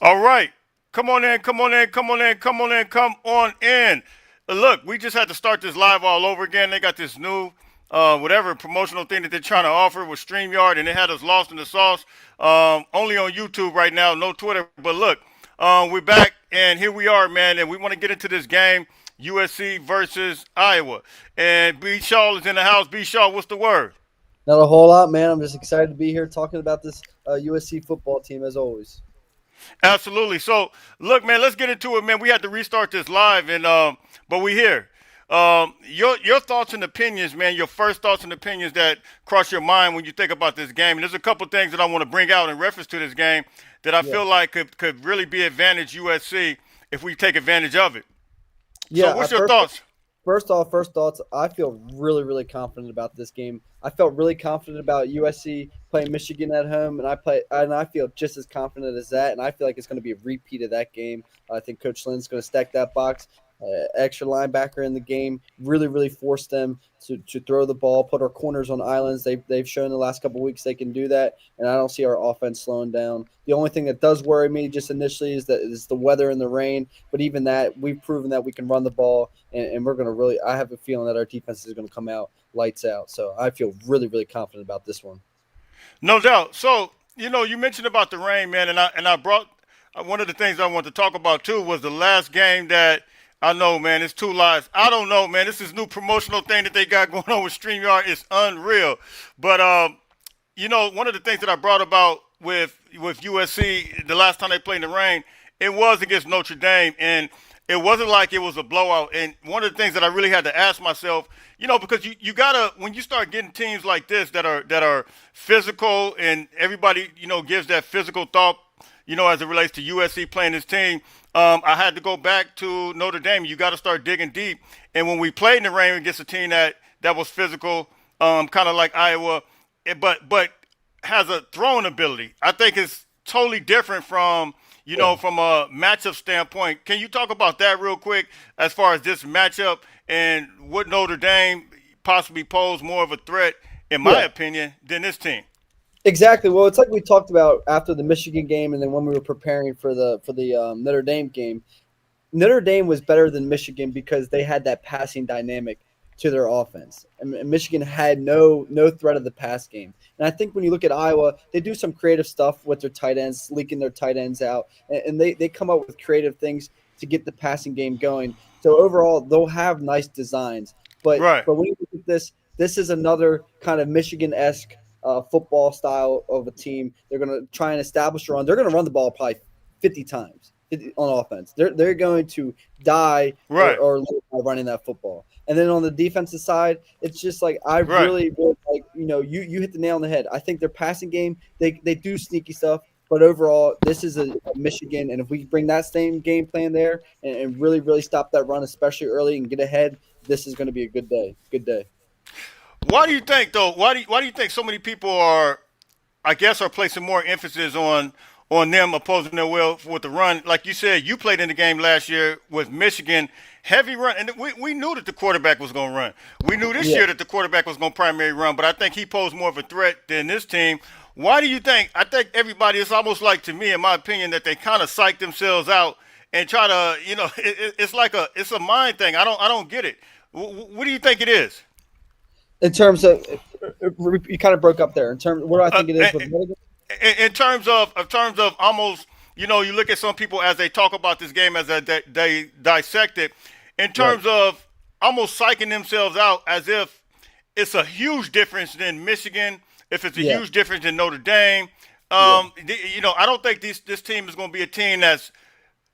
All right. Come on in, come on in, come on in, come on in, come on in. Look, we just had to start this live all over again. They got this new whatever promotional thing that they're trying to offer with StreamYard, and it had us lost in the sauce. Only on YouTube right now, no Twitter. But look, we're back, and here we are, man, and we want to get into this game, USC versus Iowa. And B. Shaw is in the house. B. Shaw, what's the word? Not a whole lot, man. I'm just excited to be here talking about this USC football team as always. Absolutely. So, look, man, let's get into it, man. We had to restart this live, and but we here. Your thoughts and opinions, man. Your first thoughts and opinions that cross your mind when you think about this game. And there's a couple things that I want to bring out in reference to this game that I Yeah, feel like could really be advantage USC if we take advantage of it. So, yeah. what's your thoughts? First thoughts. I feel really, really confident about this game. I felt really confident about USC playing Michigan at home, and I feel just as confident as that. And I feel like it's going to be a repeat of that game. I think Coach Lynn's going to stack that box. Extra linebacker in the game, really, really force them to throw the ball, put our corners on islands. They've shown the last couple of weeks they can do that, and I don't see our offense slowing down. The only thing that does worry me just initially is the weather and the rain. But even that, we've proven that we can run the ball, and we're going to really. I have a feeling that our defense is going to come out lights out. So I feel really, really confident about this one. No doubt. So, you mentioned about the rain, man, and I brought one of the things I want to talk about too was the last game that I know, man. It's two lives. I don't know, man. This is new promotional thing that they got going on with Streamyard. It's unreal. But one of the things that I brought about with USC the last time they played in the rain, it was against Notre Dame, and it wasn't like it was a blowout. And one of the things that I really had to ask myself, because you gotta when you start getting teams like this that are physical, and everybody gives that physical thought, as it relates to USC playing this team. I had to go back to Notre Dame. You got to start digging deep. And when we played in the rain against a team that was physical, kind of like Iowa, but has a throwing ability. I think it's totally different from Yeah. from a matchup standpoint. Can you talk about that real quick as far as this matchup and what Notre Dame possibly pose more of a threat, in my Yeah. opinion, than this team? Exactly. Well, it's like we talked about after the Michigan game, and then when we were preparing for the Notre Dame game. Notre Dame was better than Michigan because they had that passing dynamic to their offense, and Michigan had no threat of the pass game. And I think when you look at Iowa, they do some creative stuff with their tight ends, leaking their tight ends out, and they come up with creative things to get the passing game going. So overall, they'll have nice designs, but Right. but when you look at this is another kind of Michigan esque football style of a team. They're going to try and establish a run. They're going to run the ball probably 50 times on offense. They're going to die Right. or live by running that football. And then on the defensive side, it's just like I Right. really like you hit the nail on the head. I think their passing game they do sneaky stuff, but overall this is a Michigan, and if we bring that same game plan there and really stop that run, especially early and get ahead, this is going to be a good day. Good day. Why do you think though? Why do you think so many people are placing more emphasis on them opposing their will with the run? Like you said, you played in the game last year with Michigan, heavy run, and we knew that the quarterback was going to run. We knew this Yeah. year that the quarterback was going to primary run, but I think he posed more of a threat than this team. Why do you think? I think everybody, it's almost like, to me, in my opinion, that they kind of psych themselves out and try to, it's like it's a mind thing. I don't get it. What do you think it is? In terms of you kind of broke up there. In terms, what do I Uh, think it is with Michigan? in terms of almost, you look at some people as they talk about this game as they dissect it in Right. terms of almost psyching themselves out as if it's a huge difference than Michigan, if it's a Yeah. huge difference in Notre Dame. Yeah. I don't think this team is going to be a team that's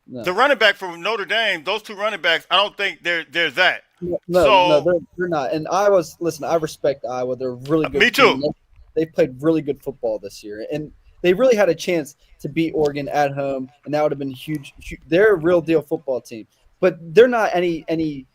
the No. running back from Notre Dame. Those two running backs, I don't think there's that. No, So they're not. And Iowa's listen. I respect Iowa. They're a really me good too. team. They played really good football this year, and they really had a chance to beat Oregon at home, and that would have been huge. They're a real deal football team, but they're not any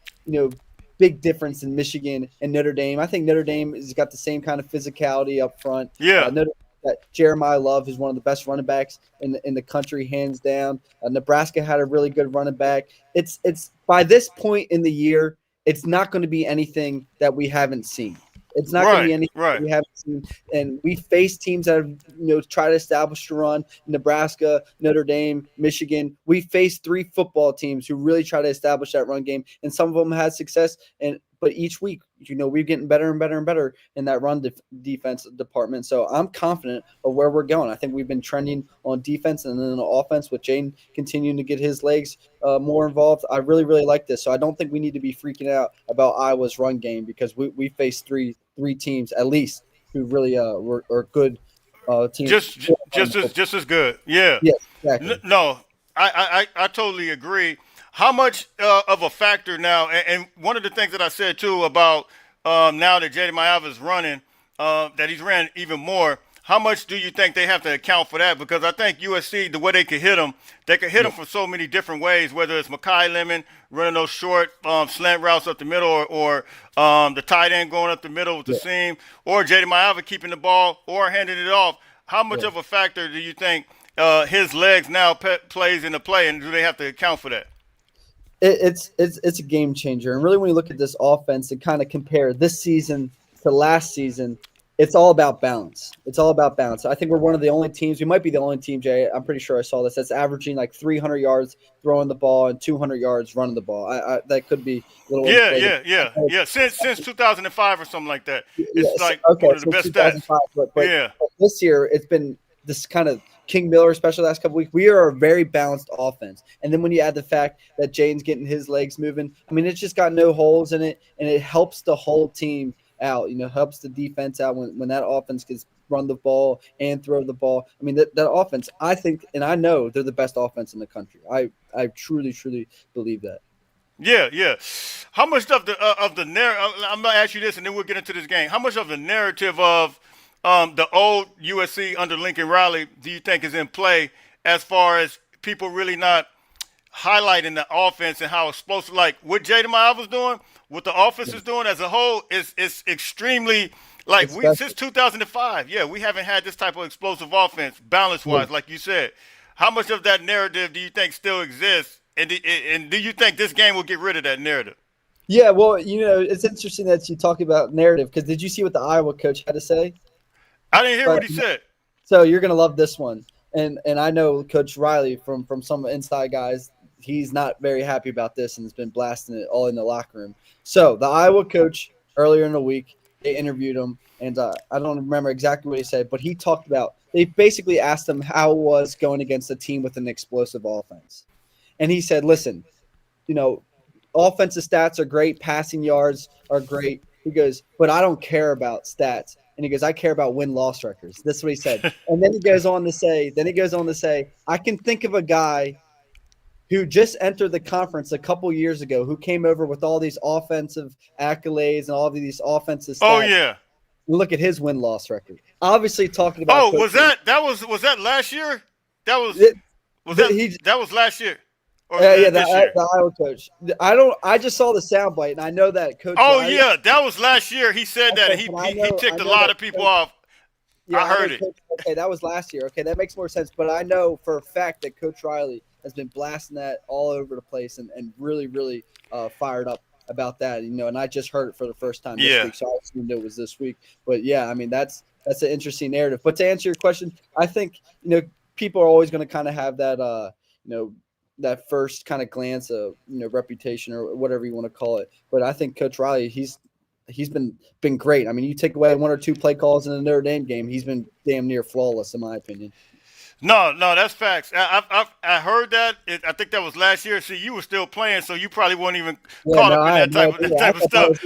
big difference in Michigan and Notre Dame. I think Notre Dame has got the same kind of physicality up front. Yeah. That Jeremiah Love is one of the best running backs in the country, hands down. Nebraska had a really good running back. It's by this point in the year, it's not going to be anything that we haven't seen. It's not going to be Right, anything that right. we haven't seen. And we face teams that have, try to establish a run. Nebraska, Notre Dame, Michigan. We face 3 football teams who really try to establish that run game, and some of them had success. But each week, we're getting better and better and better in that run defense department. So I'm confident of where we're going. I think we've been trending on defense and then on offense with Jane continuing to get his legs more involved. I really, really like this. So I don't think we need to be freaking out about Iowa's run game because we face three teams at least who really are good teams. Just as good. Yeah. Yes, exactly. No, I totally agree. How much of a factor now? And one of the things that I said too about now that J.D. Maiava is running, that he's ran even more. How much do you think they have to account for that? Because I think USC, the way they could hit him, they could hit him from so many different ways. Whether it's Makai Lemon running those short slant routes up the middle, or the tight end going up the middle with the seam, or J.D. Maiava keeping the ball or handing it off. How much of a factor do you think his legs now plays into play, and do they have to account for that? It's a game changer. And really, when you look at this offense and kind of compare this season to last season, it's all about balance. It's all about balance. I think we're one of the only teams. We might be the only team, Jay. I'm pretty sure I saw this. That's averaging like 300 yards throwing the ball and 200 yards running the ball. That could be a little. Yeah. Since 2005 or something like that. It's like one of the best stats. But this year it's been this kind of King Miller, especially the last couple weeks. We are a very balanced offense. And then when you add the fact that Jane's getting his legs moving, I mean, it's just got no holes in it, and it helps the whole team out, helps the defense out when that offense gets run the ball and throw the ball. I mean, that offense, I think, and I know they're the best offense in the country. I truly, truly believe that. Yeah. How much of the narrative? I'm gonna ask you this, and then we'll get into this game. How much of the narrative of the old USC under Lincoln Riley do you think is in play, as far as people really not highlighting the offense and how explosive, like what J.D. Maiava's doing, what the offense is doing as a whole is extremely, like, since 2005. Yeah, we haven't had this type of explosive offense, balance wise, like you said. How much of that narrative do you think still exists, and do you think this game will get rid of that narrative? Yeah, well, it's interesting that you talk about narrative, because did you see what the Iowa coach had to say? I didn't hear what he said. So you're gonna love this one, and I know Coach Riley from some inside guys. He's not very happy about this and has been blasting it all in the locker room. So the Iowa coach earlier in the week, they interviewed him, and I don't remember exactly what he said, but he talked about, they basically asked him how it was going against a team with an explosive offense. And he said, listen, offensive stats are great, passing yards are great. He goes, but I don't care about stats. And he goes, I care about win-loss records. That's what he said. And then he goes on to say, I can think of a guy who just entered the conference a couple years ago, who came over with all these offensive accolades and all of these offensive stats. Oh yeah. Look at his win-loss record. Obviously talking about. Oh, was that last year? That was last year. Or the Iowa coach. I just saw the soundbite, and I know that coach. Oh yeah, that was last year. He said that, and he ticked a lot of people off. Yeah, I heard it. Okay, that was last year. Okay, that makes more sense. But I know for a fact that Coach Riley has been blasting that all over the place and really, really fired up about that. And I just heard it for the first time this week, so I assumed it was this week. But yeah, I mean that's an interesting narrative. But to answer your question, I think people are always going to kind of have that that first kind of glance of reputation or whatever you want to call it. But I think Coach Riley, he's been great. I mean, you take away one or two play calls in the Notre Dame game, he's been damn near flawless in my opinion. No, that's facts. I heard that. I think that was last year. See, you were still playing, so you probably weren't even caught up in that type of stuff.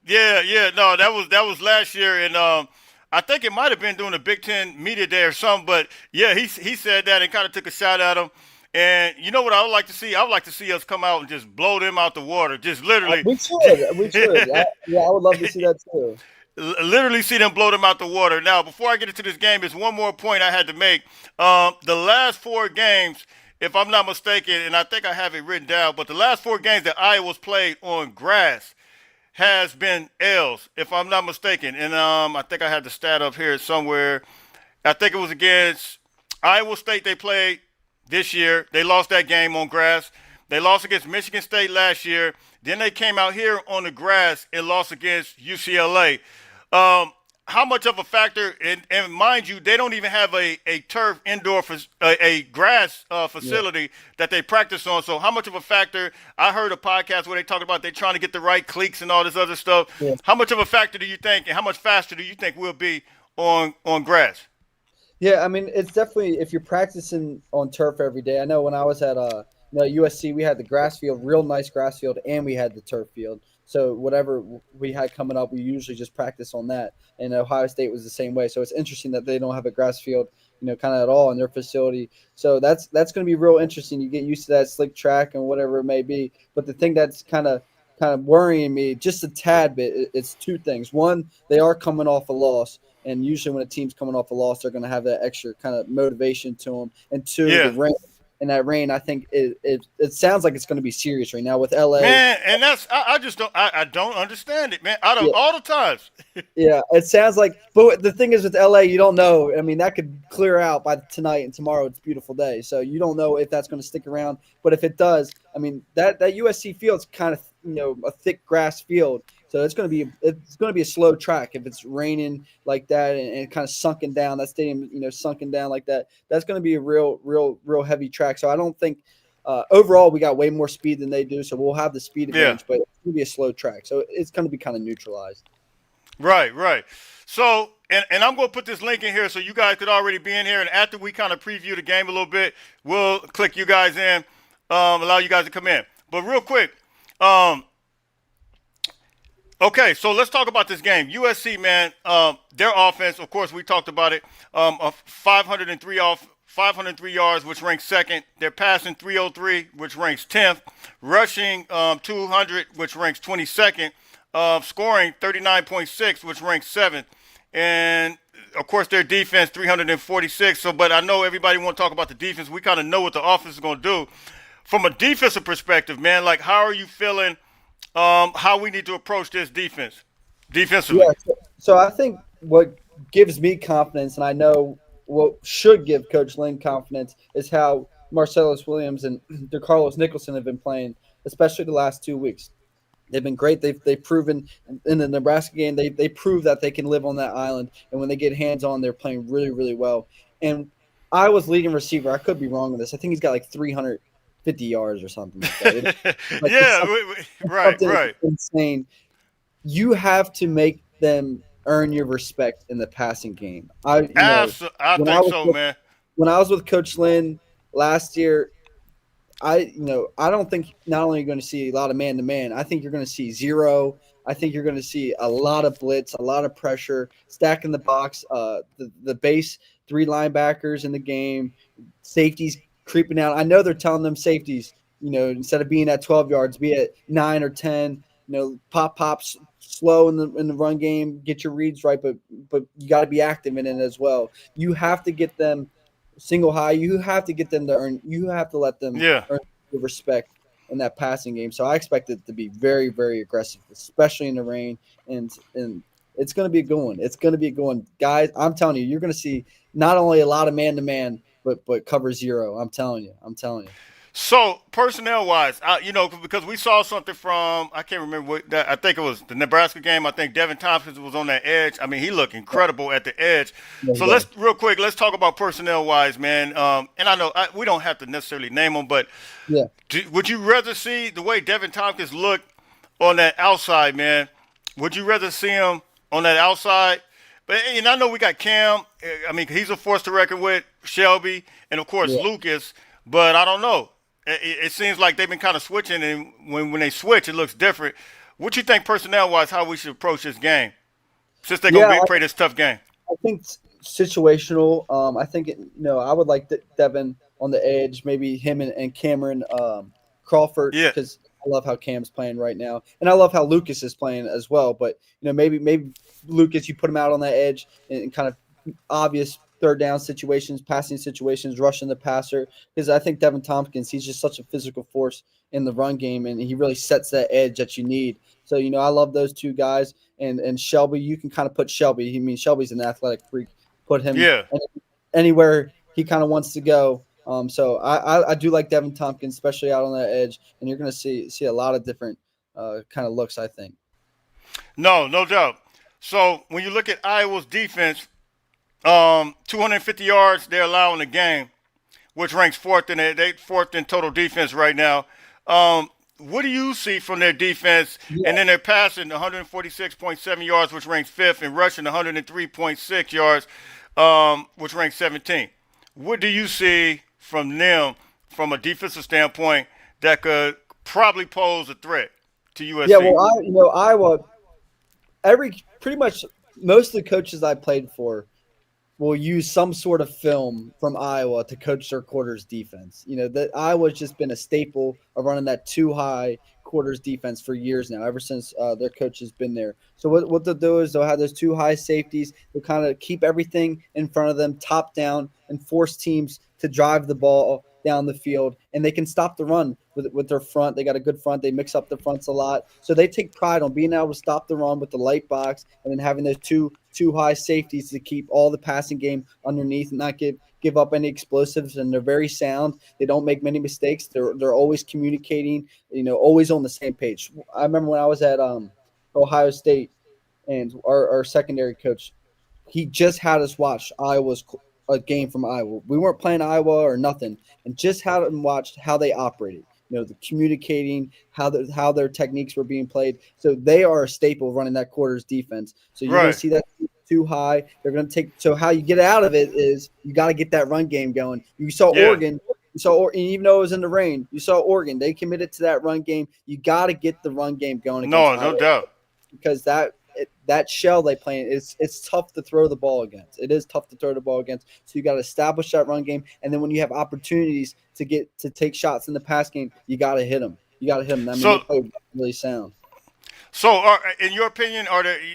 Yeah. No, that was last year, and I think it might have been during the Big Ten Media Day or something. But yeah, he said that and kind of took a shot at him. And you know what I would like to see? I would like to see us come out and just blow them out the water. Just literally. We should. I would love to see that too. Literally see them blow them out the water. Now, before I get into this game, there's one more point I had to make. The last 4 games, if I'm not mistaken, and I think I have it written down, but the last 4 games that Iowa's played on grass has been L's, if I'm not mistaken. And I think I had the stat up here somewhere. I think it was against Iowa State they played this year. They lost that game on grass. They lost against Michigan State last year. Then they came out here on the grass and lost against UCLA. Um, how much of a factor? And mind you, they don't even have a turf indoor a grass Yeah. facility that they practice on. So how much of a factor? I heard a podcast where they talked about they trying to get the right cleats and all this other stuff. Yeah. How much of a factor do you think, and how much faster do you think we'll be on grass? Yeah, I mean, it's definitely if you're practicing on turf every day. I know when I was at USC, we had the grass field, real nice grass field, and we had the turf field. So whatever we had coming up, we usually just practice on that. And Ohio State was the same way. So it's interesting that they don't have a grass field, kind of at all in their facility. So that's going to be real interesting. You get used to that slick track and whatever it may be. But the thing that's kind of worrying me just a tad bit, it's two things. One, they are coming off a loss. And usually, when a team's coming off a loss, they're going to have that extra kind of motivation to them. And two, the Yeah, rain. And that rain, I think it sounds like it's going to be serious right now with LA. man, and I just don't I don't understand it, man. Out of Yeah, all the times, yeah, it sounds like. But the thing is with LA, you don't know. I mean, that could clear out by tonight, and tomorrow it's a beautiful day. So you don't know if that's going to stick around. But if it does, I mean, that USC field's kind of a thick grass field. So it's going to be a slow track if it's raining like that and kind of sunken down. That stadium, sunken down like that. That's going to be a real heavy track. So I don't think overall we got way more speed than they do. So we'll have the speed yeah, advantage, but it's going to be a slow track. So it's going to be kind of neutralized. right, right. So, and I'm going to put this link in here so you guys could already be in here. And after we kind of preview the game a little bit, we'll click you guys in, allow you guys to come in. But real quick, um, okay, so let's talk about this game. USC, man, their offense, of course, we talked about it. 503 yards, which ranks second. They're passing 303, which ranks 10th. Rushing 200, which ranks 22nd. Scoring 39.6, which ranks seventh. And of course, their defense 346. So, but I know everybody want to talk about the defense. We kind of know what the offense is going to do. From a defensive perspective, man, like how are you feeling? How we need to approach this defensively. Yeah. So I think what gives me confidence, and I know what should give Coach Lynn confidence, is how Marcellus Williams and DeCarlos Nicholson have been playing, especially the last 2 weeks. They've been great. They've proven in the Nebraska game. They prove that they can live on that island, and when they get hands on, they're playing really really well. And I was leading receiver. I could be wrong on this. I think he's got like 350 yards or something like that. Like it's Yeah, right, something right. insane. You have to make them earn your respect in the passing game. I When I think was so, with, man. when I was with Coach Lynn last year, I don't think not only are you going to see a lot of man to man, I think you're going to see zero. I think you're going to see a lot of blitz, a lot of pressure, stacking the box, the base three linebackers in the game, safeties creeping out. I know they're telling them safeties, instead of being at 12 yards, be at 9 or 10. Pops slow in the run game, get your reads right, but you got to be active in it as well. You have to get them single high. You have to get them to earn. You have to let them Yeah. earn the respect in that passing game. So I expect it to be very, very aggressive, especially in the rain. And it's going to be a good one. It's going to be a good one, guys. I'm telling you, you're going to see not only a lot of man to man, but cover zero. I'm telling you. I'm telling you. So personnel wise, because we saw something from I can't remember what that I think it was the Nebraska game. I think Devin Tompkins was on that edge. I mean, he looked incredible at the edge. There you So go. let's real quick. Let's talk about personnel wise, man. And I know we don't have to necessarily name them, but Yeah. would you rather see the way Devin Tompkins looked on that outside, man? Would you rather see him on that outside? But and I know we got Cam. I mean, he's a force to reckon with. Shelby, and of course Yeah. Lucas. But I don't know. It seems like they've been kind of switching, and when they switch, it looks different. What you think personnel wise, how we should approach this game, since they're gonna Yeah. play this tough game? I think situational. I think I would like Devin on the edge, maybe him and Cameron Crawford, Yeah, because I love how Cam's playing right now, and I love how Lucas is playing as well. But maybe Lucas, you put him out on that edge and kind of obvious third down situations, passing situations, rushing the passer. Because I think Devin Tompkins, he's just such a physical force in the run game, and he really sets that edge that you need. So I love those two guys, and Shelby. You can kind of put Shelby. I mean, Shelby's an athletic freak. Put him yeah, anywhere he kind of wants to go. So I do like Devin Tompkins, especially out on that edge, and you're going to see a lot of different kind of looks, I think. No, no doubt. So when you look at Iowa's defense, 250 yards they're allowing a game, which ranks fourth in they fourth in total defense right now. What do you see from their defense? Yeah. And then they're passing 146.7 yards, which ranks fifth, and rushing 103.6 yards, which ranks 17th. What do you see from them from a defensive standpoint that could probably pose a threat to Yeah, USC? well, Iowa, pretty much most of the coaches I played for will use some sort of film from Iowa to coach their quarters defense. That Iowa's just been a staple of running that too high quarters defense for years now, ever since their coach has been there. So what they'll do is they'll have those too high safeties. They'll kind of keep everything in front of them, top down, and force teams to drive the ball down the field, and they can stop the run with their front. They got a good front. They mix up the fronts a lot, so they take pride on being able to stop the run with the light box, and then having those two high safeties to keep all the passing game underneath and not give up any explosives. And they're very sound. They don't make many mistakes. They're always communicating. Always on the same page. I remember when I was at Ohio State, and our secondary coach, he just had us watch Iowa's a game from Iowa. We weren't playing Iowa or nothing, and just had them watch how they operated. The communicating, how their techniques were being played. So they are a staple running that quarters defense. So you're going to Right. see that too high. They're going to take. So how you get out of it is you got to get that run game going. You saw Yeah. Oregon. Even though it was in the rain, you saw Oregon. They committed to that run game. You got to get the run game going against No, no Iowa, doubt. because that shell they play in, it's tough to throw the ball against. It is tough to throw the ball against. So you got to establish that run game, and then when you have opportunities to take shots in the pass game, you got to hit them. You got to hit them. I mean, they So, play really sound. in your opinion,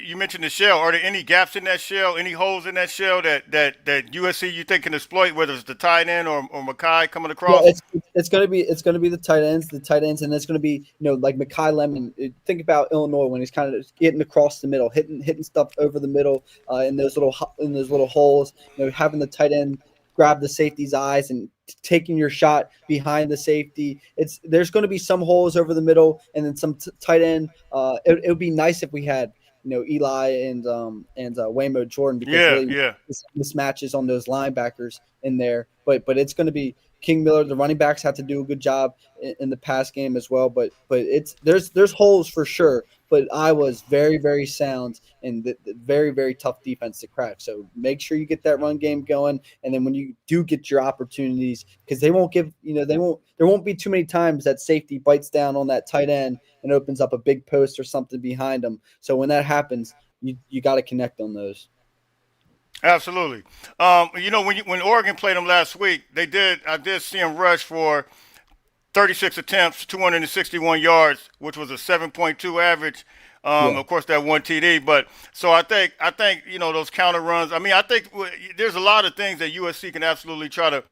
you mentioned the shell? Are there any gaps in that shell? Any holes in that shell that USC you think can exploit? Whether it's the tight end or Mackay coming Yeah, across? it's gonna be the tight ends, and it's gonna be like Mackay Lemon. Think about Illinois when he's kind of getting across the middle, hitting stuff over the middle in those little holes. Having the tight end grab the safety's eyes and taking your shot behind the safety. There's going to be some holes over the middle, and then some tight end. It would be nice if we had Eli and Waymo Jordan, because Yeah, really yeah. mismatches on those linebackers in there. But it's going to be King Miller. The running backs have to do a good job in the pass game as well. But there's holes for sure. But Iowa's very, very sound, and the very, very tough defense to crack. So make sure you get that run game going, and then when you do get your opportunities, because there won't be too many times that safety bites down on that tight end and opens up a big post or something behind them. So when that happens, you got to connect on those. Absolutely. When Oregon played them last week, I did see them rush for 36 attempts, 261 yards, which was a 7.2 average. Yeah. Of course, that one TD. But so I think those counter runs. I mean, I think there's a lot of things that USC can absolutely try to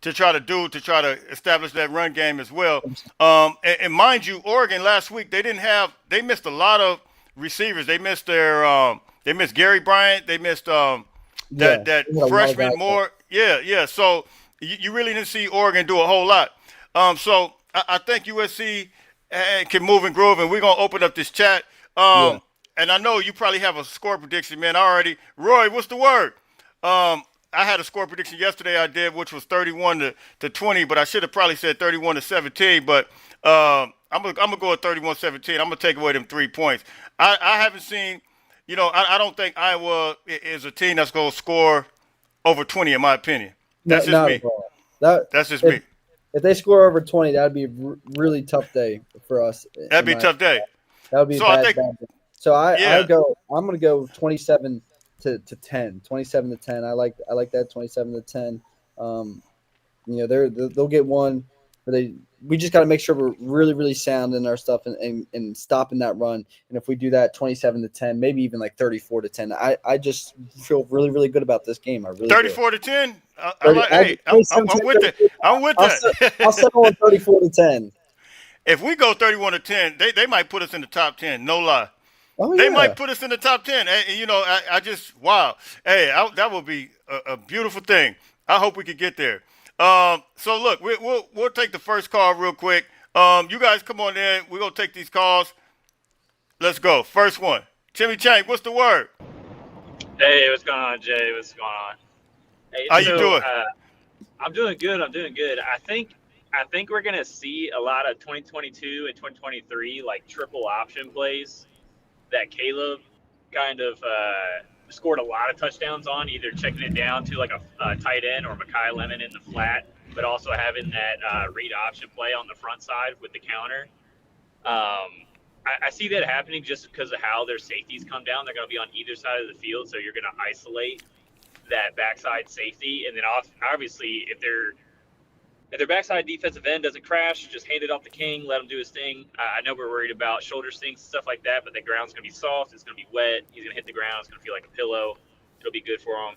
do to try to establish that run game as well. And mind you, Oregon last week they missed a lot of receivers. They missed Gary Bryant. They missed Yeah, that we had a lot of guys freshman Moore. Yeah, yeah. So you really didn't see Oregon do a whole lot. So I think USC can move and groove, and we're gonna open up this chat. Yeah. And I know you probably have a score prediction, man. Already, Roy, what's the word? I had a score prediction yesterday. I did, which was 31 to 20, but I should have probably said 31 to 17. But I'm gonna go with 31-17. I'm gonna take away them 3 points. I haven't seen. I don't think Iowa is a team that's going to score over 20, in my opinion. No, That's just not me. at all. That That's just if, me. if they score over 20, that would be a really tough day for us. That'd be a tough day. That would be a So I bad, think, bad day. So yeah, I'm gonna go 27 to 10. 27 to 10. I like that 27 to 10. Um, they'll get one, but we just got to make sure we're really, really sound in our stuff and stopping that run. And if we do that, 27 to 10, maybe even like 34 to 10, I just feel really, really good about this game. I really 34 to 10. Hey, I'm 27, with that. I'm with I'll that. settle on 34 to 10. If we go 31 to 10, they might put us in the top 10. No lie. Oh They yeah, might put us in the top 10. I just, wow. Hey, that would be a beautiful thing. I hope we could get there. So look, we'll take the first call real quick. You guys come on in. We're gonna take these calls. Let's go. First one. Timmy Chang, what's the word? Hey, what's going on, Jay? What's going on? Hey, How you so doing? I'm doing good. I'm doing good. I think we're gonna see a lot of 2022 and 2023 like triple option plays that Caleb kind of scored a lot of touchdowns on, either checking it down to like a tight end or Makai Lemon in the flat, but also having that read option play on the front side with the counter. I see that happening just because of how their safeties come down. They're going to be on either side of the field, so you're going to isolate that backside safety, and then obviously if their backside defensive end doesn't crash, just hand it off to King, let him do his thing. I know we're worried about shoulder stings and stuff like that, but the ground's going to be soft. It's going to be wet. He's going to hit the ground. It's going to feel like a pillow. It'll be good for him.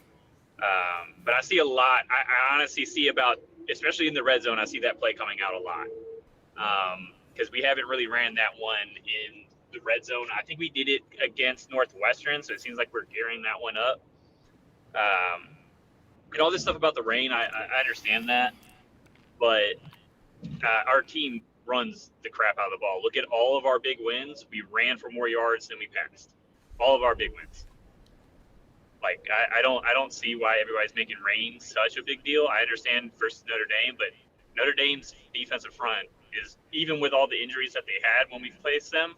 But I see a lot. I honestly see about, especially in the red zone, I see that play coming out a lot. Because we haven't really ran that one in the red zone. I think we did it against Northwestern, so it seems like we're gearing that one up. And all this stuff about the rain, I understand that. But our team runs the crap out of the ball. Look at all of our big wins. We ran for more yards than we passed. All of our big wins. Like I don't see why everybody's making rain such a big deal. I understand versus Notre Dame, but Notre Dame's defensive front is, even with all the injuries that they had when we faced them,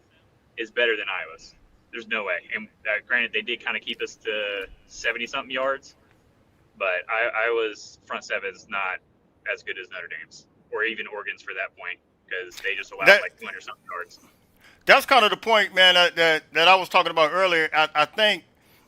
is better than Iowa's. There's no way. And granted, they did kind of keep us to 70-something yards, but Iowa's front seven is not as good as Notre Dame's, or even Oregon's for that point, because they just allowed like 200-something yards. That's kind of the point, man, that I was talking about earlier. I think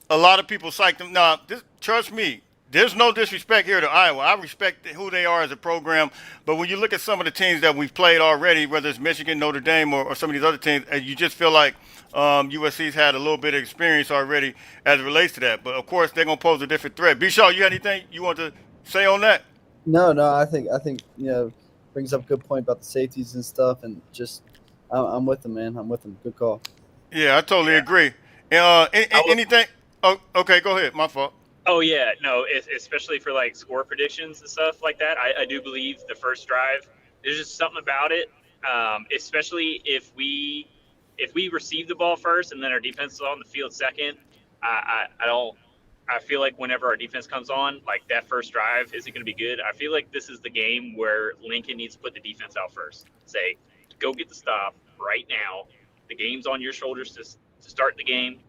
a lot of people psych them. Now, trust me, there's no disrespect here to Iowa. I respect who they are as a program. But when you look at some of the teams that we've played already, whether it's Michigan, Notre Dame, or some of these other teams, you just feel like USC's had a little bit of experience already as it relates to that. But, of course, they're going to pose a different threat. B-Shaw, you got anything you want to say on that? No, I think brings up a good point about the safeties and stuff, and just I'm with them, man. I'm with them. Good call. Yeah, I totally agree. Anything? Oh, okay, go ahead. My fault. Oh yeah, no, especially for like score predictions and stuff like that. I do believe the first drive. There's just something about it, especially if we receive the ball first and then our defense is on the field second. I don't. I feel like whenever our defense comes on, like that first drive isn't going to be good. I feel like this is the game where Lincoln needs to put the defense out first. Say, go get the stop right now. The game's on your shoulders to start the game.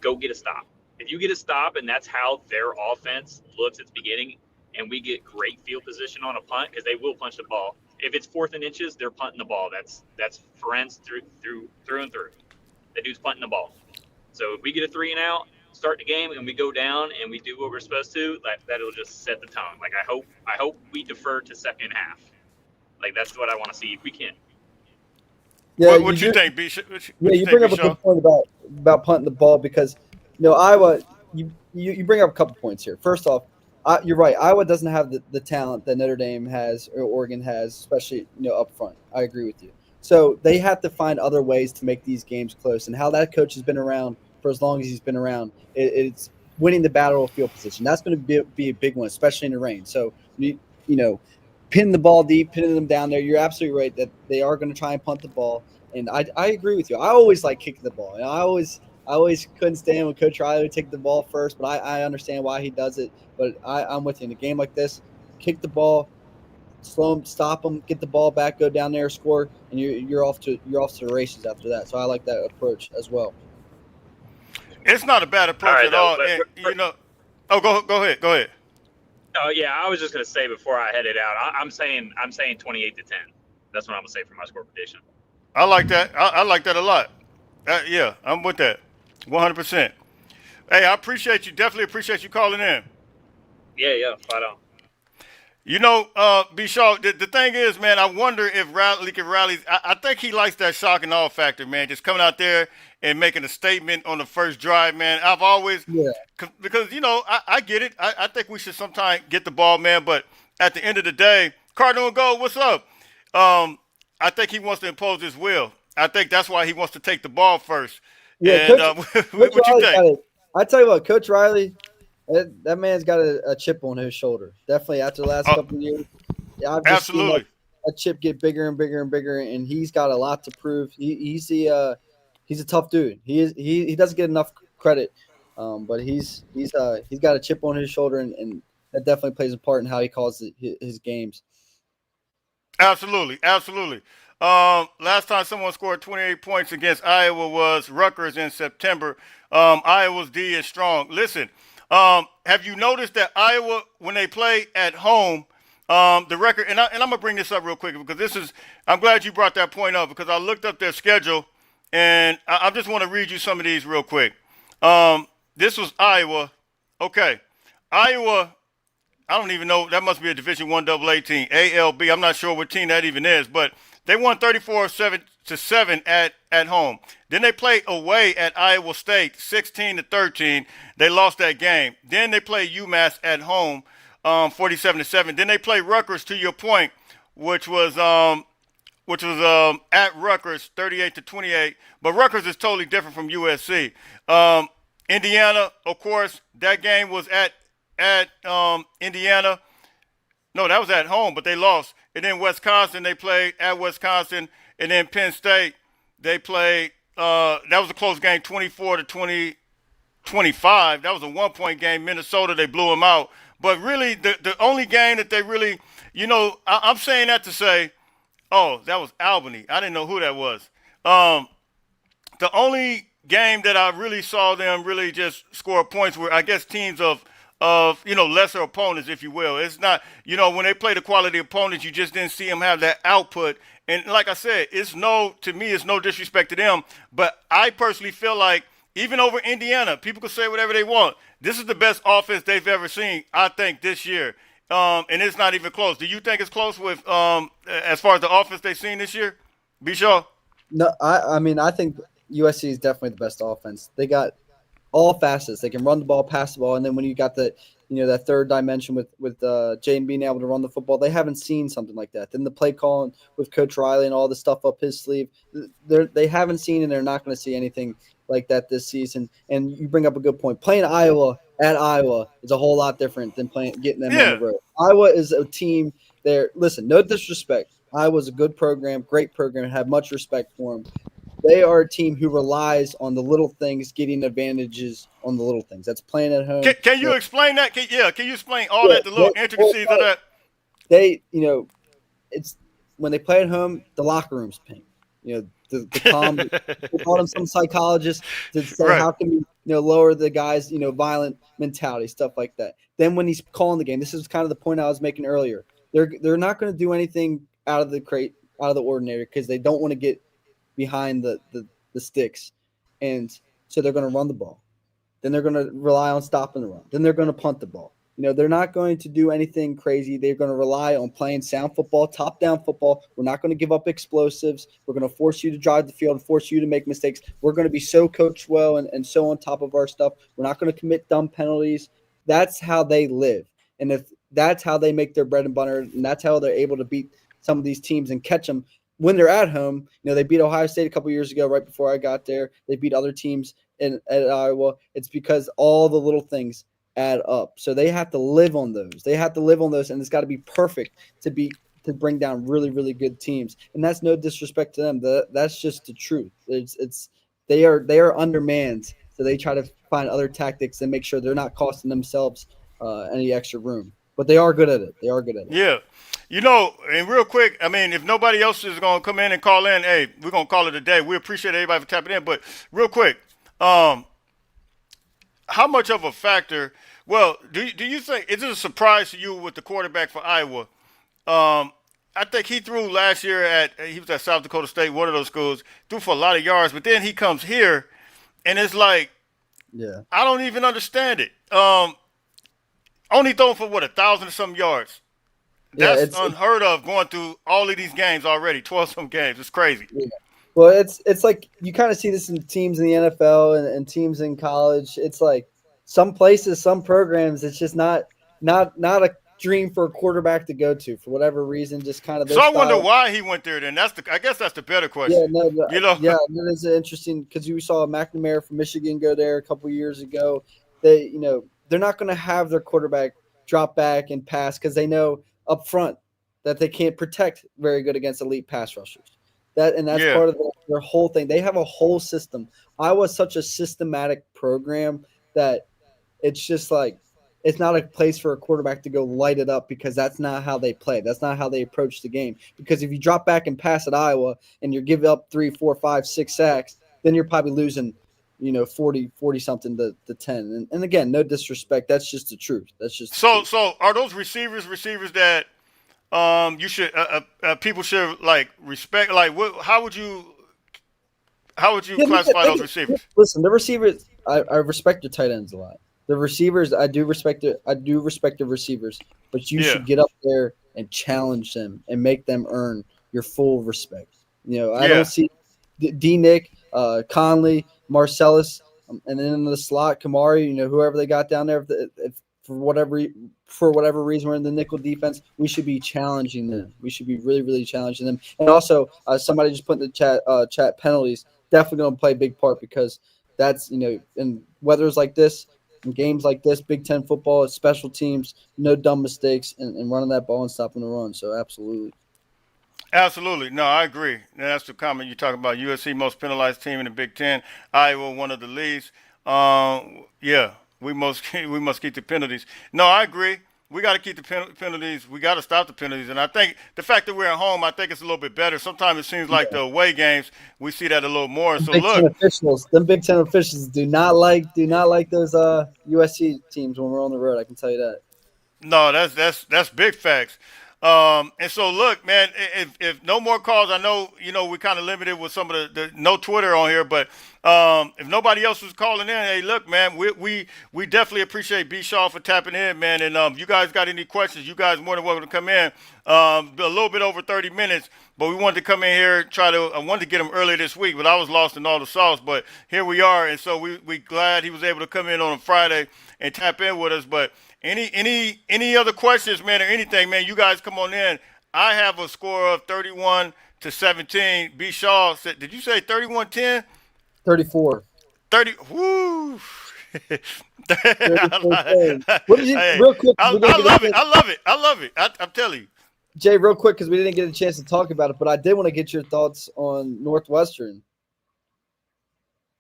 Go get a stop. If you get a stop, and that's how their offense looks at the beginning, and we get great field position on a punt, because they will punch the ball. If it's 4th and inches, they're punting the ball. That's Ferenc through and through. That dude's punting the ball. So if we get a 3 and out, start the game, and we go down and we do what we're supposed to, that'll just set the tone. Like I hope we defer to second half. Like that's what I want to see if we can. Yeah, what you think, B? You bring up a good point about punting the ball, because Iowa. You bring up a couple points here. First off, you're right. Iowa doesn't have the talent that Notre Dame has or Oregon has, especially up front. I agree with you. So they have to find other ways to make these games close. And how that coach has been around for as long as he's been around, it's winning the battle of field position. That's going to be a big one, especially in the rain. So pin the ball deep, pinning them down there. You're absolutely right that they are going to try and punt the ball. And I agree with you. I always like kicking the ball. I always couldn't stand when Coach Riley would take the ball first, but I understand why he does it. But I'm with you. In a game like this, kick the ball, slow them, stop them, get the ball back, go down there, score, and you're off to the races after that. So I like that approach as well. It's not a bad approach at all. Go ahead. Oh yeah, I was just gonna say before I headed out, I'm saying 28-10. That's what I'm gonna say for my score prediction. I like that. I like that a lot. Yeah, I'm with that, 100%. Hey, I appreciate you. Definitely appreciate you calling in. Yeah, spot on. B. Shaw, the thing is, man, I wonder if Riley can rally. I think he likes that shock and awe factor, man. Just coming out there and making a statement on the first drive, man. I've always, because, I get it. I think we should sometimes get the ball, man. But at the end of the day, Cardinal and Gold, what's up? I think he wants to impose his will. I think that's why he wants to take the ball first. Yeah, and Coach what you think? I tell you what, Coach Riley, that man's got a chip on his shoulder. Definitely after the last couple of years, I've just seen Absolutely. that chip get bigger and bigger and bigger, and he's got a lot to prove. He's a tough dude. He doesn't get enough credit, but he's got a chip on his shoulder, and that definitely plays a part in how he calls his games. Absolutely, absolutely. Last time someone scored 28 points against Iowa was Rutgers in September. Iowa's D is strong. Listen, have you noticed that Iowa, when they play at home, the record, and I'm gonna bring this up real quick because I'm glad you brought that point up because I looked up their schedule, and I just want to read you some of these real quick. This was Iowa. Okay, Iowa. I don't even know. That must be a Division One AA team, ALB. I'm not sure what team that even is, but they won 34-7 at home. Then they played away at Iowa State, 16-13. They lost that game. Then they played UMass at home, 47-7. Then they played Rutgers, to your point, which was at Rutgers, 38-28. But Rutgers is totally different from USC. Indiana, of course, that game was at Indiana. No, that was at home, but they lost. And then Wisconsin, they played at Wisconsin. And then Penn State, they played. That was a close game, 24-25. That was a 1-point game. Minnesota, they blew them out. But really, the only game that they really, I'm saying that to say, oh, that was Albany. I didn't know who that was. The only game that I really saw them really just score points were, I guess, teams of lesser opponents, if you will. It's not, when they play the quality opponents, you just didn't see them have that output. And like I said, to me, it's no disrespect to them. But I personally feel like even over Indiana, people can say whatever they want. This is the best offense they've ever seen, I think, this year. And it's not even close. Do you think it's close with as far as the offense they've seen this year? Bishaw? No, I mean, I think USC is definitely the best offense. They got all facets. They can run the ball, pass the ball, and then when you got that third dimension with Jaden being able to run the football, they haven't seen something like that. Then the play call with Coach Riley and all the stuff up his sleeve, they haven't seen, and they're not going to see anything like that this season. And you bring up a good point. Playing Iowa at Iowa is a whole lot different than getting them on the road. Iowa is a team there. Listen, no disrespect. Iowa's a good program, great program, have much respect for them. They are a team who relies on the little things, getting advantages on the little things. That's playing at home. Can you explain that? Can you explain all that, the little intricacies of that? It's when they play at home, the locker room's pink. The calm. They call them some psychologists to say how can we lower the guys' violent mentality, stuff like that. Then when he's calling the game, this is kind of the point I was making earlier. They're not going to do anything out of the ordinary because they don't want to get behind the sticks, and so they're going to run the ball. Then they're going to rely on stopping the run. Then they're going to punt the ball. They're not going to do anything crazy. They're going to rely on playing sound football, top-down football. We're not going to give up explosives. We're going to force you to drive the field and force you to make mistakes. We're going to be so coached well and so on top of our stuff. We're not going to commit dumb penalties. That's how they live. And if that's how they make their bread and butter, and that's how they're able to beat some of these teams and catch them when they're at home. They beat Ohio State a couple years ago right before I got there. They beat other teams at Iowa. It's because all the little things add up. So they have to live on those. And it's got to be perfect to bring down really, really good teams. And that's no disrespect to them. That's just the truth. They are undermanned, so they try to find other tactics and make sure they're not costing themselves any extra room. But they are good at it. Yeah. And real quick, I mean, if nobody else is going to come in and call in, hey, we're going to call it a day. We appreciate everybody for tapping in. But real quick, how much of a factor – well, do you think – is it a surprise to you with the quarterback for Iowa? I think he threw last year he was at South Dakota State, one of those schools, threw for a lot of yards. But then he comes here, and it's like, I don't even understand it. Only throwing for, 1,000 or some yards. That's unheard of going through all of these games already, 12-some games. It's crazy. Yeah. Well, it's like you kind of see this in teams in the NFL and teams in college. It's like some places, some programs, it's just not a dream for a quarterback to go to for whatever reason. Just kind of. So I wonder why he went there. Then I guess that's the better question. That is interesting because you saw McNamara from Michigan go there a couple years ago. They're not going to have their quarterback drop back and pass because they know up front that they can't protect very good against elite pass rushers. That's Yeah. part of their whole thing. They have a whole system. Iowa's such a systematic program that it's just like it's not a place for a quarterback to go light it up because that's not how they play. That's not how they approach the game. Because if you drop back and pass at Iowa and you're giving up 3, 4, 5, 6 sacks, then you're probably losing, 40 something to 10. And again, no disrespect. That's just the truth. That's just the truth. So are those receivers that you should people should like respect? Like, how would you Yeah, classify those receivers? Listen, the receivers. I respect your tight ends a lot. The receivers, I do respect the receivers, but you Yeah. should get up there and challenge them and make them earn your full respect. I Yeah. don't see D. Nick, Conley, Marcellus, and then in the slot, Kamari. Whoever they got down there. If for whatever reason we're in the nickel defense, we should be challenging them. We should be really, really challenging them. And also, somebody just put in the chat penalties. Definitely going to play a big part because that's in weathers like this, in games like this, Big Ten football, it's special teams, no dumb mistakes, and running that ball and stopping the run. So absolutely. Absolutely. No, I agree. And that's the comment you're talking about. USC most penalized team in the Big Ten. Iowa one of the least. Yeah, we must keep the penalties. No, I agree. We got to keep the penalties. We got to stop the penalties. And I think the fact that we're at home, I think it's a little bit better. Sometimes it seems like the away games, we see that a little more. So Them Big Ten officials do not like those USC teams when we're on the road. I can tell you that. No, that's big facts. And so look, man, if no more calls, I know we're kind of limited with some of the no Twitter on here, but if nobody else was calling in, hey, look, man, we definitely appreciate B. Shaw for tapping in, man. And you guys got any questions? You guys more than welcome to come in. A little bit over 30 minutes, but we wanted to come in here I wanted to get him earlier this week, but I was lost in all the sauce. But here we are, and so we glad he was able to come in on a Friday and tap in with us. But any other questions, man, or anything, man, you guys come on in. I have a score of 31-17. B. Shaw said, did you say 31-10? 34. 30. Woo. What did you, Hey, real quick? I love it. I'm telling you. Jay, real quick, because we didn't get a chance to talk about it, but I did want to get your thoughts on Northwestern,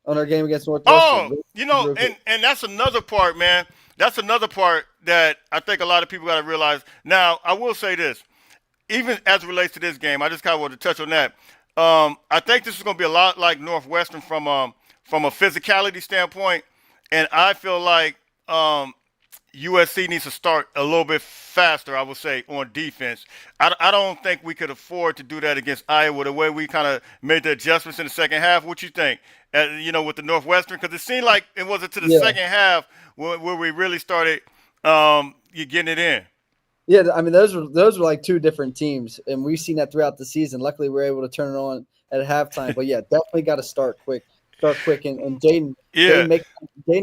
on our game against Northwestern. And that's another part, man. That's another part that I think a lot of people got to realize. Now, I will say this, even as it relates to this game, I just kind of want to touch on that. I think this is going to be a lot like Northwestern from a physicality standpoint, and I feel like USC needs to start a little bit faster, I would say, on defense. I don't think we could afford to do that against Iowa the way we kind of made the adjustments in the second half. What you think? With the Northwestern? Because it seemed like it wasn't to the second half where we really started you getting it in. Yeah, I mean, those were like two different teams, and we've seen that throughout the season. Luckily, we were able to turn it on at halftime. But, yeah, definitely got to start quick. And Jaden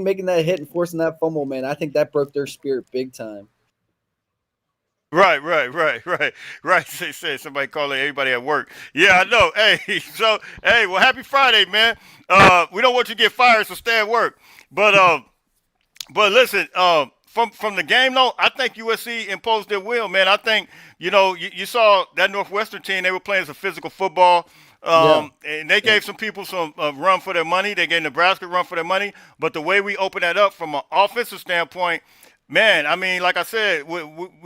making that hit and forcing that fumble, man, I think that broke their spirit big time. Right. They say somebody calling everybody at work. Yeah, I know. Hey, well, happy Friday, man. We don't want you to get fired, so stay at work. But listen, from the game, though, I think USC imposed their will, man. I think, you saw that Northwestern team, they were playing some physical football. And they gave some people some run for their money. They gave Nebraska run for their money. But the way we opened that up from an offensive standpoint, man, I mean, like I said, we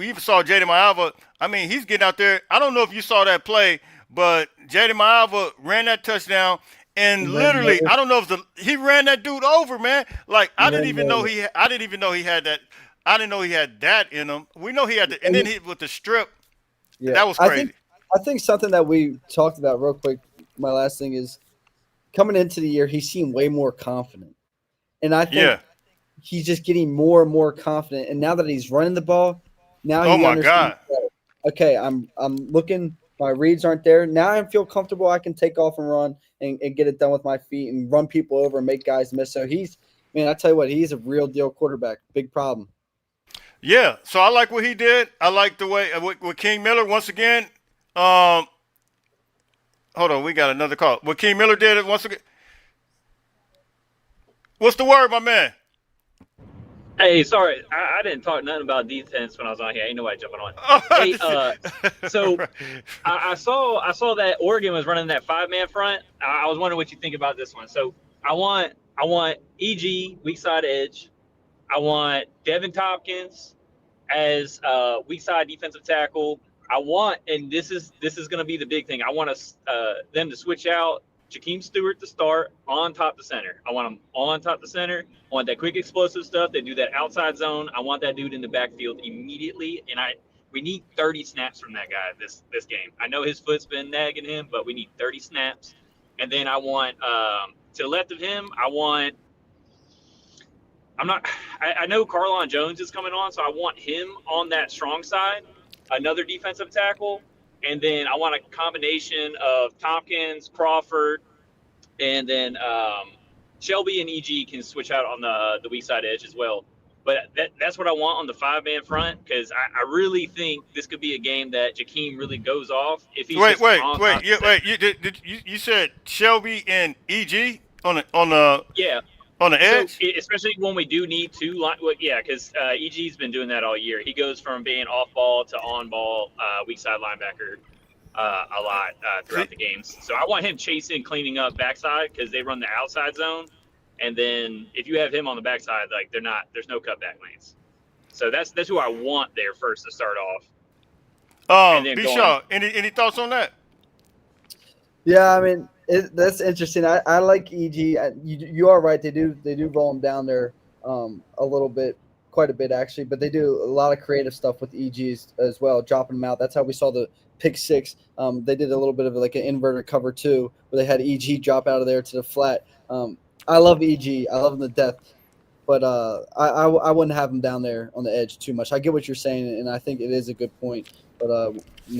even saw Jaden Maiava. I mean, he's getting out there. I don't know if you saw that play, but Jaden Maiava ran that touchdown. And literally, I don't know if he ran that dude over, man. Like I didn't even know he had that. I didn't know he had that in him. We know he had and then he with the strip. Yeah, that was crazy. I think something that we talked about real quick, my last thing is coming into the year, he seemed way more confident. And I think he's just getting more and more confident. And now that he's running the ball, now he understands that, okay, I'm looking, my reads aren't there. Now I feel comfortable. I can take off and run and get it done with my feet and run people over and make guys miss. So I tell you what, he's a real deal quarterback. Big problem. Yeah, so I like what he did. I like the way with King Miller once again. Hold on, we got another call. What King Miller did it once again. What's the word, my man? Hey, sorry, I didn't talk nothing about defense when I was on here. Ain't nobody jumping on. Oh, Hey, so right. I saw that Oregon was running that 5-man front. I was wondering what you think about this one. So I want EG weak side edge. I want Devin Tompkins as weak side defensive tackle. I want, and this is going to be the big thing. I want them to switch out Jakeem Stewart to start on top to center. I want him on top to center. I want that quick explosive stuff. They do that outside zone. I want that dude in the backfield immediately. And we need 30 snaps from that guy this game. I know his foot's been nagging him, but we need 30 snaps. And then I want to the left of him. I know Carlon Jones is coming on, so I want him on that strong side, another defensive tackle, and then I want a combination of Tompkins, Crawford, and then Shelby and EG can switch out on the weak side edge as well. But that's what I want on the 5-man front, because I really think this could be a game that Jakeem really goes off if he's Wait, just on top. yeah, wait. You said Shelby and EG on Yeah. the edge? So, especially when we do need to, yeah, because EG's been doing that all year. He goes from being off ball to on ball, weak side linebacker a lot throughout the games. So I want him chasing, cleaning up backside because they run the outside zone, and then if you have him on the backside, like there's no cutback lanes. So that's who I want there first to start off. B-Shaw, any thoughts on that? Yeah, I mean that's interesting. I like EG. You are right. They do roll them down there a little bit, quite a bit actually. But they do a lot of creative stuff with EGs as well, dropping them out. That's how we saw the pick six. They did a little bit of like an inverted cover too, where they had EG drop out of there to the flat. I love EG. I love him to death. But I wouldn't have him down there on the edge too much. I get what you're saying, and I think it is a good point. But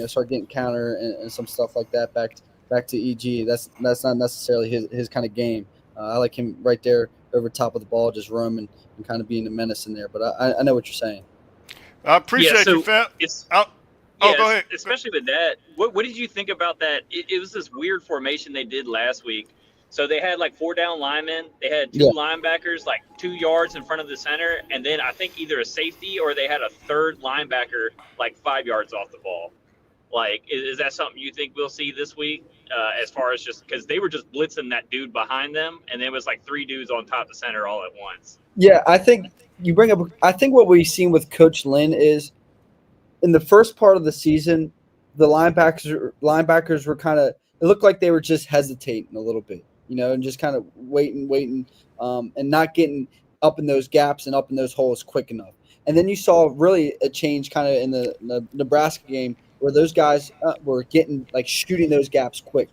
start getting counter and some stuff like that back to EG. That's not necessarily his kind of game. I like him right there over top of the ball, just roaming and kind of being a menace in there. But I know what you're saying. I appreciate you, fam. Go ahead. Especially with that. What did you think about that? It was this weird formation they did last week. So they had like 4 down linemen. They had 2 linebackers, like 2 yards in front of the center, and then I think either a safety or they had a third linebacker like 5 yards off the ball. Like, is that something you think we'll see this week? As far as just because they were just blitzing that dude behind them, and there was like 3 dudes on top of center all at once. Yeah, I think you bring up. I think what we've seen with Coach Lynn is in the first part of the season, the linebackers were kind of. It looked like they were just hesitating a little bit, and just kind of waiting, and not getting up in those gaps and up in those holes quick enough. And then you saw really a change kind of in the Nebraska game where those guys were getting shooting those gaps quick,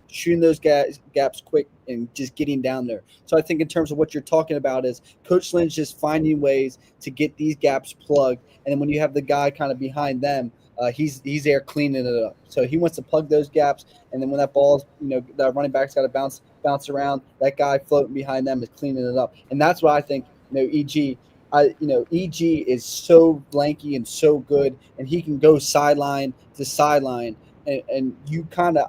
and just getting down there. So I think in terms of what you're talking about is Coach Lynn's just finding ways to get these gaps plugged. And then when you have the guy kind of behind them, he's there cleaning it up. So he wants to plug those gaps. And then when that ball is, that running back's got to bounce around, that guy floating behind them is cleaning it up. And that's what I think, EG is so lanky and so good, and he can go sideline to sideline, and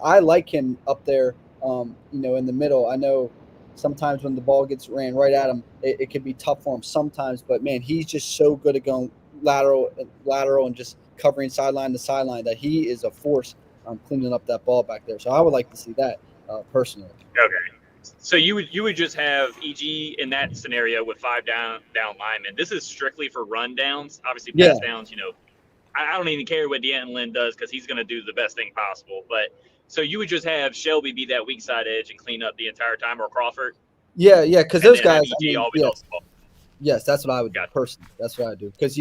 I like him up there, in the middle. I know sometimes when the ball gets ran right at him, it can be tough for him sometimes, but man, he's just so good at going lateral and just covering sideline to sideline that he is a force cleaning up that ball back there. So I would like to see that personally. Okay. So you would just have EG in that scenario with 5 down linemen. This is strictly for run downs. Obviously, pass downs. I don't even care what Deanton Lynn does because he's going to do the best thing possible. But so you would just have Shelby be that weak side edge and clean up the entire time, or Crawford. Yeah, because those guys. Yes, that's what I would do personally. That's what I do because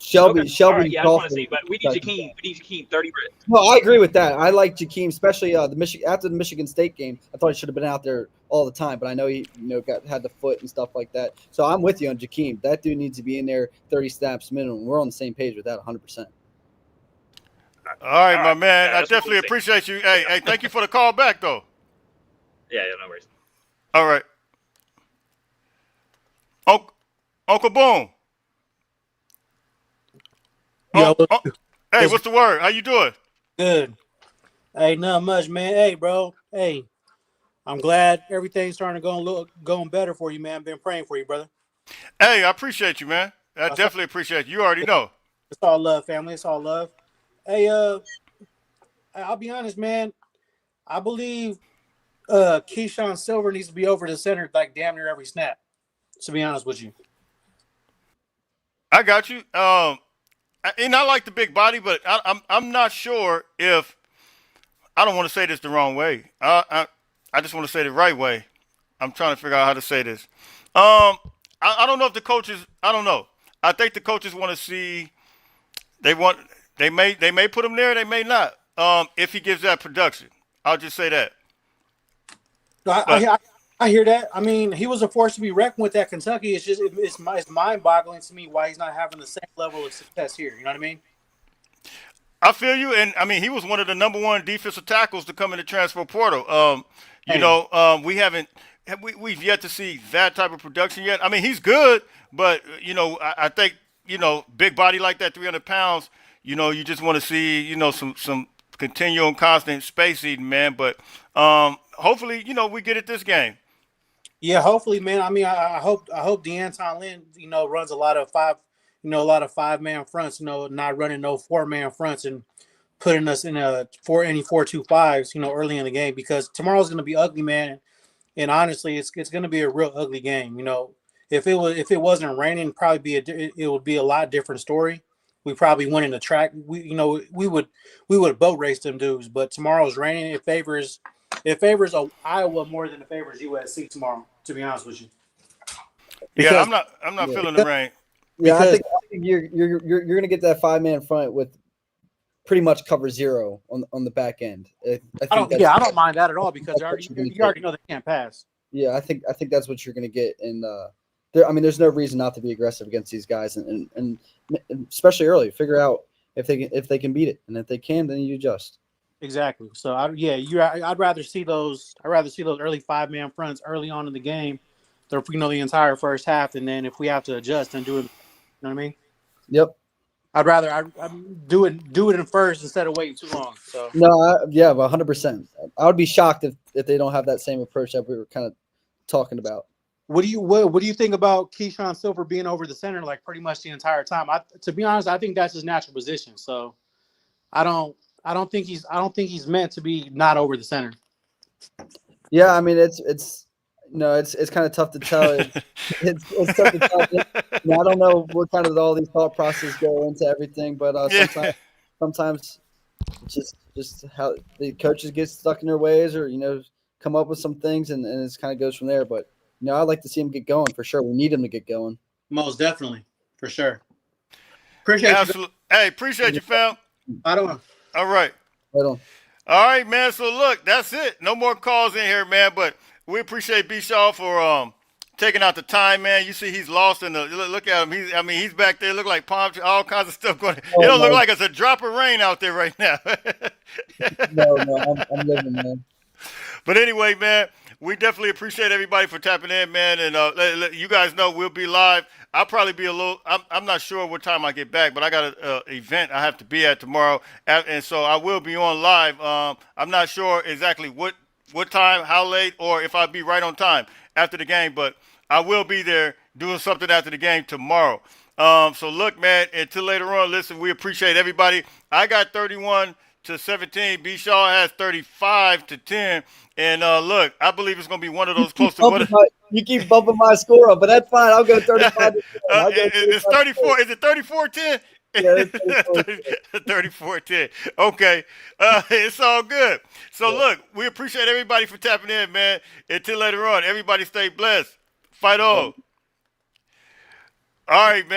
Shelby. Right, yeah, I want to see, but we need Jakeem. We need Jakeem 30. No, I agree with that. I like Jakeem, especially after the Michigan State game. I thought he should have been out there all the time, but I know he had the foot and stuff like that. So I'm with you on Jakeem. That dude needs to be in there 30 snaps minimum. We're on the same page with that 100%. All right, my man. I definitely appreciate you. Hey, thank you for the call back, though. Yeah, no worries. All right. Uncle Boom. Yo, hey, what's the word? How you doing? Good. Hey, not much, man. Hey, bro. Hey, I'm glad everything's starting to going better for you, man. I've been praying for you, brother. Hey, I appreciate you, man. I That's all, definitely appreciate you. You already know. it's all love, family. It's all love. Hey, I'll be honest, man. I believe Keyshawn Silver needs to be over the center like damn near every snap. To be honest with you. I got you. And I like the big body, but I'm not sure if I don't want to say this the wrong way. I just want to say it the right way. I'm trying to figure out how to say this. I don't know if the coaches. I don't know. I think the coaches want to see. They want. They may put him there. They may not. If he gives that production, I'll just say that. I, But I, I hear that. I mean, he was a force to be reckoned with at Kentucky. It's just it's mind boggling to me why he's not having the same level of success here. You know what I mean? I feel you, and I mean he was one of the number 1 defensive tackles to come in the transfer portal. Hey, We haven't. We've yet to see that type of production yet. I mean, he's good, but I think big body like that, 300 pounds. You just want to see some continual, constant space eating, man. But hopefully, we get it this game. yeah, hopefully, man. I mean, I hope DeAnton Lynn, runs a lot of 5-man fronts. Not running no 4-man fronts and putting us in a 4-2-5s. Early in the game because tomorrow's going to be ugly, man. And honestly, it's going to be a real ugly game. If it wasn't raining, probably it would be a lot different story. We probably win in the track. We would boat race them dudes. But tomorrow's raining. It favors Iowa more than it favors USC tomorrow. To be honest with you, Yeah, because I'm not Yeah, feeling the rain. yeah. I because think you're gonna get that 5-man front with pretty much cover 0 on the back end. I think that's I don't mind that at all because that's what you're gonna you already get. know they can't pass. Yeah, I think that's what you're gonna get, and there's no reason not to be aggressive against these guys, and especially early. Figure out if they can beat it, and if they can, then you adjust. Exactly. So I'd rather see those. I'd rather see those early 5-man fronts early on in the game, the entire first half, and then if we have to adjust and do it, you know what I mean. Yep. I'd rather I do it in first instead of waiting too long. So No, yeah, 100%. I would be shocked if they don't have that same approach that we were kind of talking about. what do you think about Keyshawn Silver being over the center like pretty much the entire time? To be honest, I think that's his natural position. So I don't I don't think he's meant to be not over the center. Yeah, I mean it's no, it's kind of tough to tell. It's tough to tell. I don't know what kind of all these thought processes go into everything, but Yeah. sometimes just how the coaches get stuck in their ways, or come up with some things, and it kind of goes from there. But I'd like to see him get going for sure. We need him to get going. Most definitely, for sure. Appreciate you. Absolutely. Hey, appreciate you, fam. I don't. All right. Right on. All right, man. So look, that's it. No more calls in here, man. But we appreciate B. Shaw for taking out the time, man. You see, he's lost in the look at him. He's back there. Look like palm tree, all kinds of stuff going. It Oh, don't look no. like it's a drop of rain out there right now. No, I'm living, man. But anyway, man, we definitely appreciate everybody for tapping in, man. And you guys know we'll be live. I'll probably be a little. I'm not sure what time I get back, but I got an event I have to be at tomorrow, and so I will be on live. I'm not sure exactly what time, how late, or if I'll be right on time after the game, but I will be there doing something after the game tomorrow. So look, man, until later on, listen, we appreciate everybody. I got 31-17. B. Shaw has 35-10. And look, I believe it's going to be one of those close to what. You keep bumping my score up, but that's fine. I'll go 35. It's 34. Is it 34-10? Yeah, it's 34-10. Okay. It's all good. So look, we appreciate everybody for tapping in, man. Until later on, everybody stay blessed. Fight on. All right, man.